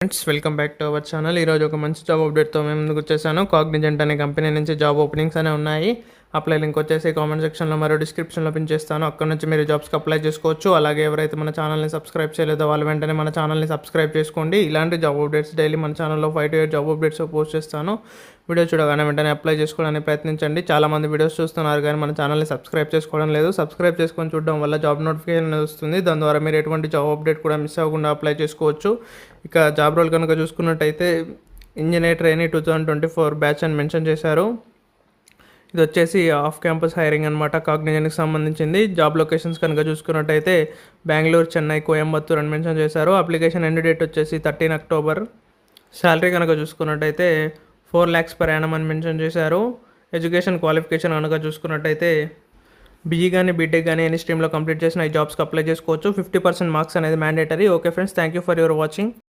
Friends, welcome back to our channel. ఈరోజు ఒక మంచి జాబ్ అప్డేట్తో మేము ముందుకు వచ్చేసాను. కాగ్నిజెంట్ అనే కంపెనీ నుంచి జాబ్ ఓపెనింగ్స్ అనే ఉన్నాయి. అప్లై లింక్ వచ్చేసి కామెంట్ సెక్షన్లో మరియు డిస్క్రిప్షన్లో పిన్ చేస్తాను. అక్కడ నుంచి మీరు జాబ్స్కి అప్లై చేసుకోవచ్చు. అలాగే ఎవరైతే మన ఛానల్ని సబ్స్క్రైబ్ చేయలేదో వాళ్ళు వెంటనే మన ఛానల్ని సబ్స్క్రైబ్ చేసుకోండి. ఇలాంటి జాబ్ అప్డేట్స్ డైలీ మన ఛానల్లో 5 to 8 జాబ్ అప్డేట్స్ పోస్ట్ చేస్తాను. వీడియో చూడగానే వెంటనే అప్లై చేసుకోవడానికి ప్రయత్నించండి. చాలామంది వీడియోస్ చూస్తున్నారు కానీ మన ఛానల్ని సబ్స్క్రైబ్ చేసుకోవడం లేదు. సబ్స్క్రైబ్ చేసుకొని చూడడం వల్ల జాబ్ నోటిఫికేషన్ వస్తుంది. దాని ద్వారా మీరు ఎటువంటి జాబ్ అప్డేట్ కూడా మిస్ అవ్వకుండా అప్లై చేసుకోవచ్చు. ఇక జాబ్ రోల్ కనుక చూసుకున్నట్టయితే ఇంజనీర్ ట్రైనీ 2024 బ్యాచ్ అని మెన్షన్ చేశారు. ఇది వచ్చేసి ఆఫ్ క్యాంపస్ హైరింగ్ అనమాట, కాగ్నిజెంట్కి సంబంధించింది. జాబ్ లొకేషన్స్ కనుక చూసుకున్నట్టయితే బెంగళూరు, చెన్నై, కోయంబత్తూర్ అని మెన్షన్ చేశారు. అప్లికేషన్ ఎండ్ డేట్ వచ్చేసి 13 అక్టోబర్. శాలరీ కనుక చూసుకున్నట్టయితే 4 lakhs per annum అని మెన్షన్ చేశారు. ఎడ్యుకేషన్ క్వాలిఫికేషన్ కనుక చూసుకున్నట్టయితే బీఈ కానీ బీటెక్ కానీ ఎనీ స్ట్రీమ్లో కంప్లీట్ చేసిన ఈ జాబ్స్కి అప్లై చేసుకోవచ్చు. 50% మార్క్స్ అనేది mandatory. Okay friends, thank you for your watching.